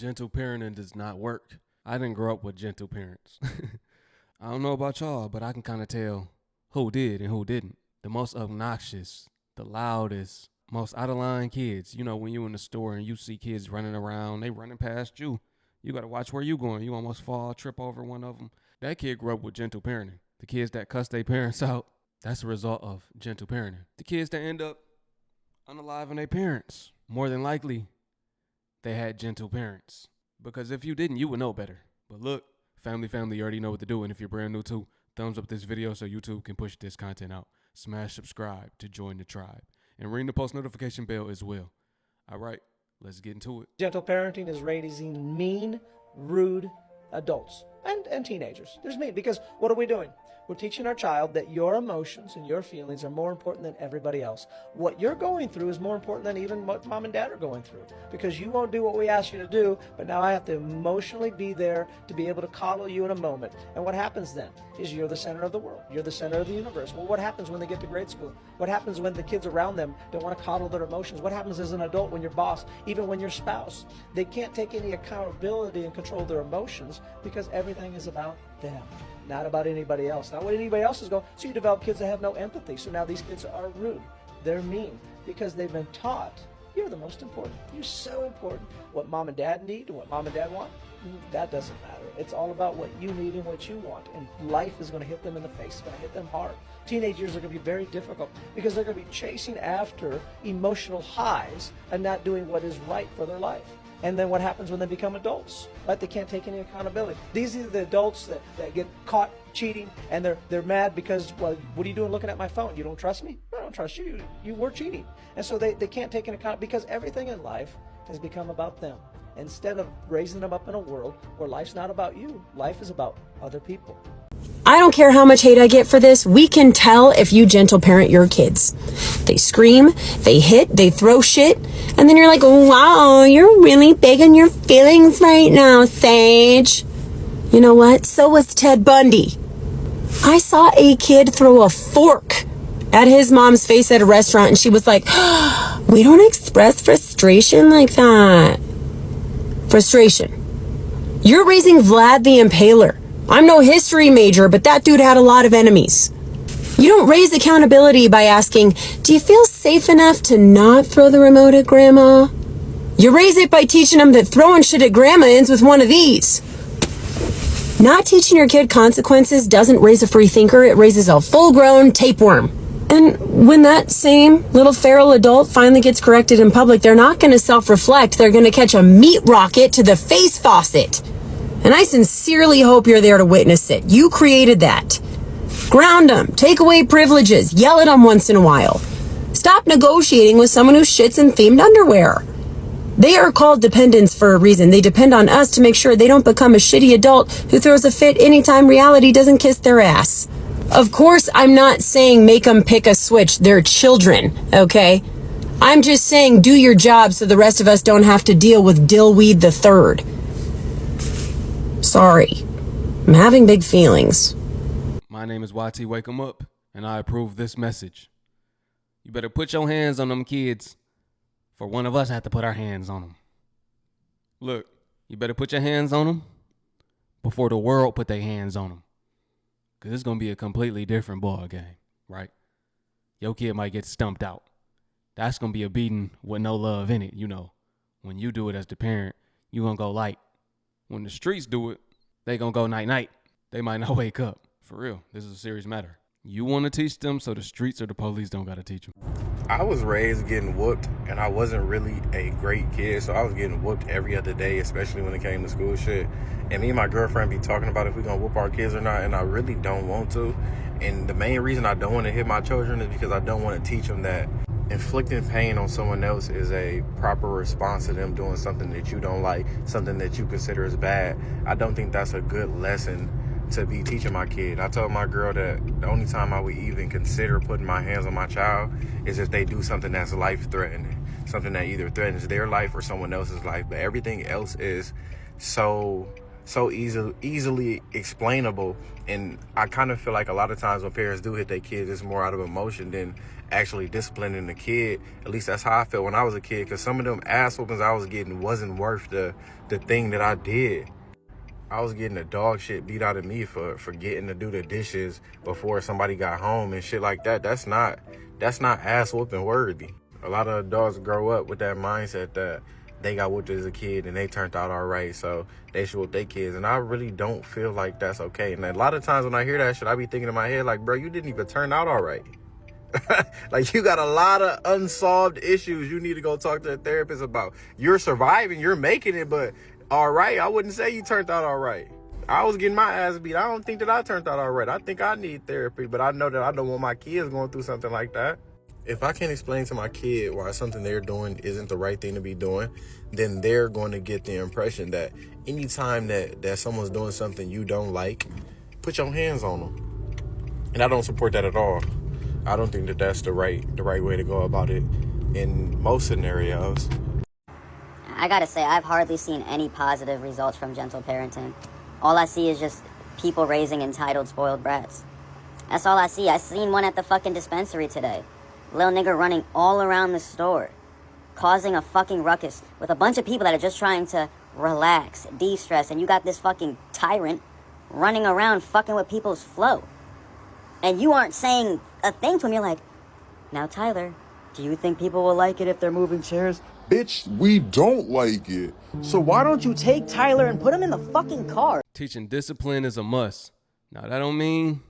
gentle parenting does not work. I didn't grow up with gentle parents. I don't know about y'all, but I can kind of tell who did and who didn't. The most obnoxious, the loudest, most out of line kids. You know, when you in the store and you see kids running around, they running past you. You got to watch where you going. You almost fall, trip over one of them. That kid grew up with gentle parenting. The kids that cuss their parents out, that's a result of gentle parenting. The kids that end up unaliving their parents, more than likely, they had gentle parents. Because if you didn't, you would know better. But look, family, you already know what to do. And if you're brand new too, thumbs up this video so YouTube can push this content out. Smash subscribe to join the tribe. And ring the post notification bell as well. All right, let's get into it. Gentle parenting is raising mean, rude adults and teenagers. There's mean, because what are we doing? We're teaching our child that your emotions and your feelings are more important than everybody else. What you're going through is more important than even what mom and dad are going through, because you won't do what we ask you to do, but now I have to emotionally be there to be able to coddle you in a moment. And what happens then is you're the center of the world. You're the center of the universe. Well, what happens when they get to grade school? What happens when the kids around them don't want to coddle their emotions? What happens as an adult when your boss, even when your spouse, they can't take any accountability and control their emotions because everything is about them, not about anybody else, not what anybody else is going. So you develop kids that have no empathy. So now these kids are rude. They're mean because they've been taught you're the most important. You're so important. What mom and dad need and what mom and dad want, that doesn't matter. It's all about what you need and what you want. And life is going to hit them in the face. It's going to hit them hard. Teenage years are going to be very difficult because they're going to be chasing after emotional highs and not doing what is right for their life. And then what happens when they become adults? Right? They can't take any accountability. These are the adults that get caught cheating, and they're mad because, well, what are you doing looking at my phone? You don't trust me? I don't trust you. You were cheating. And so they can't take an account because everything in life has become about them. Instead of raising them up in a world where life's not about you, life is about other people. I don't care how much hate I get for this. We can tell if you gentle parent your kids. They scream, they hit, they throw shit. And then you're like, wow, you're really big on your feelings right now, Sage. You know what? So was Ted Bundy. I saw a kid throw a fork at his mom's face at a restaurant, and she was like, we don't express frustration like that. Frustration. You're raising Vlad the Impaler. I'm no history major, but that dude had a lot of enemies. You don't raise accountability by asking, do you feel safe enough to not throw the remote at grandma? You raise it by teaching them that throwing shit at grandma ends with one of these. Not teaching your kid consequences doesn't raise a free thinker, it raises a full-grown tapeworm. And when that same little feral adult finally gets corrected in public, they're not going to self-reflect, they're going to catch a meat rocket to the face faucet. And I sincerely hope you're there to witness it. You created that. Ground them. Take away privileges. Yell at them once in a while. Stop negotiating with someone who shits in themed underwear. They are called dependents for a reason. They depend on us to make sure they don't become a shitty adult who throws a fit anytime reality doesn't kiss their ass. Of course, I'm not saying make them pick a switch. They're children, okay? I'm just saying do your job so the rest of us don't have to deal with Dillweed the Third. Sorry, I'm having big feelings. My name is YT Wake 'em Up, and I approve this message. You better put your hands on them kids, for one of us have to put our hands on them. Look, you better put your hands on them before the world put their hands on them. Because it's going to be a completely different ball game, right? Your kid might get stumped out. That's going to be a beating with no love in it, you know. When you do it as the parent, you going to go light. When the streets do it, they gonna go night-night. They might not wake up. For real, this is a serious matter. You want to teach them so the streets or the police don't gotta teach them. I was raised getting whooped, and I wasn't really a great kid, so I was getting whooped every other day, especially when it came to school shit. And me and my girlfriend be talking about if we gonna whoop our kids or not, and I really don't want to. And the main reason I don't want to hit my children is because I don't want to teach them that inflicting pain on someone else is a proper response to them doing something that you don't like, something that you consider as bad. I don't think that's a good lesson to be teaching my kid. I told my girl that the only time I would even consider putting my hands on my child is if they do something that's life-threatening, something that either threatens their life or someone else's life. But everything else is so so easily explainable. And I kind of feel like a lot of times when parents do hit their kids, it's more out of emotion than actually disciplining the kid. At least that's how I felt when I was a kid, because some of them ass whoopings I was getting wasn't worth the thing that I did. I was getting the dog shit beat out of me for forgetting to do the dishes before somebody got home and shit like that. That's not ass whooping worthy. A lot of adults grow up with that mindset that they got whooped as a kid and they turned out all right, so they should whoop their kids. And I really don't feel like that's okay. And a lot of times when I hear that shit, I be thinking in my head like, bro, you didn't even turn out all right. Like, you got a lot of unsolved issues you need to go talk to a therapist about. You're surviving, you're making it, but all right, I wouldn't say you turned out all right. I was getting my ass beat. I don't think that I turned out all right. I think I need therapy, but I know that I don't want my kids going through something like that. If I can't explain to my kid why something they're doing isn't the right thing to be doing, then they're going to get the impression that anytime that someone's doing something you don't like, put your hands on them. And I don't support that at all. I don't think that that's the right way to go about it in most scenarios. I gotta say, I've hardly seen any positive results from gentle parenting. All I see is just people raising entitled, spoiled brats. That's all I see. I seen one at the fucking dispensary today. Little nigga running all around the store, causing a fucking ruckus with a bunch of people that are just trying to relax, de-stress, and you got this fucking tyrant running around fucking with people's flow. And you aren't saying a thing to him. You're like, now Tyler, do you think people will like it if they're moving chairs? Bitch, we don't like it. So why don't you take Tyler and put him in the fucking car? Teaching discipline is a must. Now, that don't mean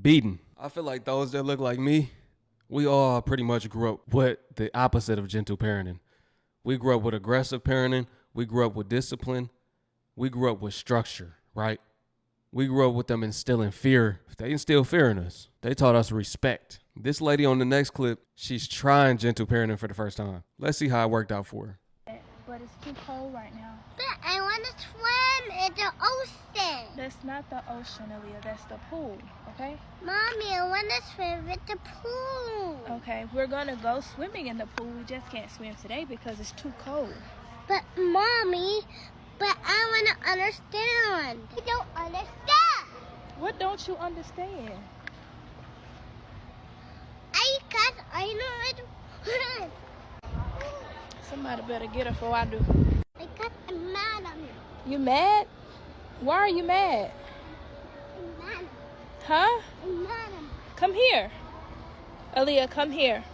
beating. I feel like those that look like me, we all pretty much grew up with the opposite of gentle parenting. We grew up with aggressive parenting. We grew up with discipline. We grew up with structure, right? We grew up with them instilling fear. They instilled fear in us. They taught us respect. This lady on the next clip, she's trying gentle parenting for the first time. Let's see how it worked out for her. But it's too cold right now. But I want to swim in the ocean. That's not the ocean, Aaliyah. That's the pool, okay? Mommy, I want to swim with the pool. Okay, we're going to go swimming in the pool. We just can't swim today because it's too cold. But, Mommy, I want to understand. I don't understand. What don't you understand? I know it. Somebody better get her before I do. Because I'm mad at me. You mad? Why are you mad? I'm mad. Huh? I'm mad at me. Come here. Aaliyah, come here.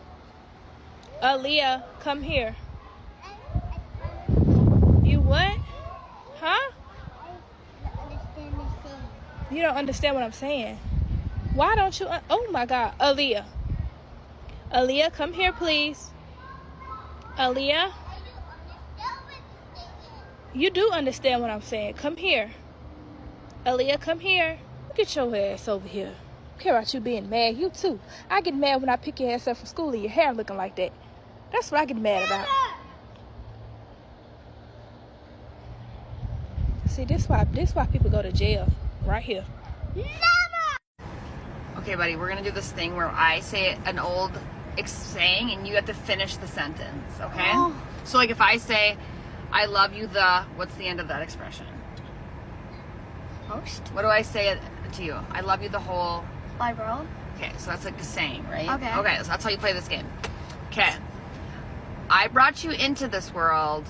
Aaliyah, come here. You what? Huh? I don't understand the thing. You don't understand what I'm saying. Why don't you? Oh my God, Aaliyah. Aaliyah, come here, please. Aaliyah, you do understand what I'm saying. Come here. Aaliyah, come here. Look at your ass over here. I care about you being mad. You too. I get mad when I pick your ass up from school and your hair looking like that. That's what I get mad about. See, this why people go to jail. Right here. Okay, buddy, we're gonna do this thing where I say an old saying and you have to finish the sentence, okay? Oh. So, like, if I say, I love you, what's the end of that expression? Post? What do I say to you? I love you the whole... Bye, bro. Okay, so that's like a saying, right? Okay. Okay, so that's how you play this game. Okay. I brought you into this world.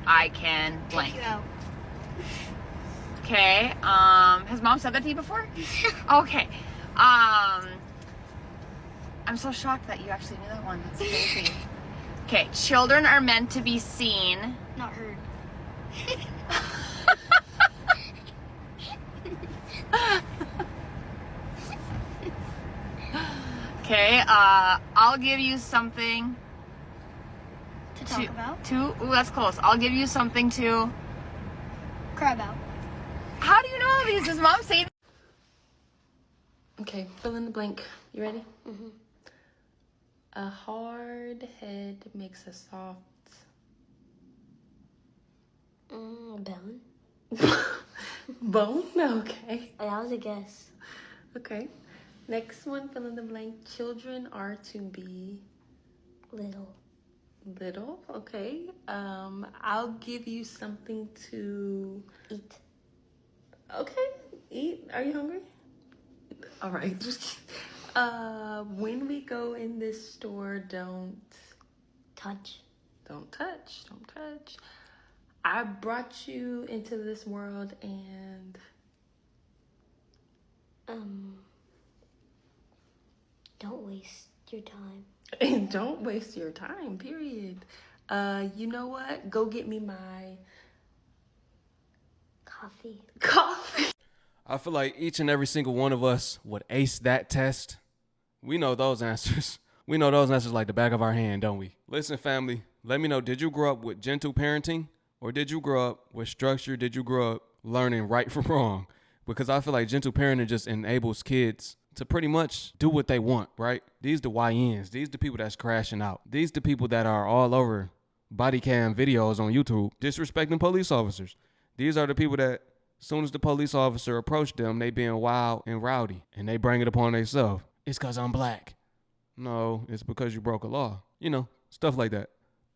I can blank. Okay, has mom said that to you before? Okay. I'm so shocked that you actually knew that one. That's crazy. Okay, children are meant to be seen. Not heard. Okay, I'll give you something To talk about? Ooh, that's close. I'll give you something to... Cry about. How do you know all these? Does mom say... Okay, fill in the blank. You ready? Mm-hmm. A hard head makes a soft... Bone. Bone? Okay. That was a guess. Okay. Next one, fill in the blank. Children are to be... Little. Little, okay. I'll give you something to Eat. Okay, eat. Are you hungry? All right. When we go in this store, don't Touch. touch. I brought you into this world and Don't waste your time. and don't waste your time, period. You know what? Go get me my Coffee. coffee. I feel like each and every single one of us would ace that test. We know those answers. We know those answers like the back of our hand, don't we? Listen, family, let me know, did you grow up with gentle parenting or did you grow up with structure? Did you grow up learning right from wrong? Because I feel like gentle parenting just enables kids to pretty much do what they want, right? These the YNs. These the people that's crashing out. These the people that are all over body cam videos on YouTube disrespecting police officers. These are the people that as soon as the police officer approached them, they being wild and rowdy and they bring it upon themselves. It's because I'm black. No, it's because you broke a law. You know, stuff like that.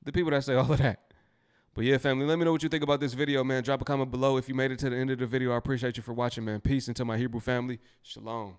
The people that say all of that. But yeah, family, let me know what you think about this video, man. Drop a comment below if you made it to the end of the video. I appreciate you for watching, man. Peace into my Hebrew family. Shalom.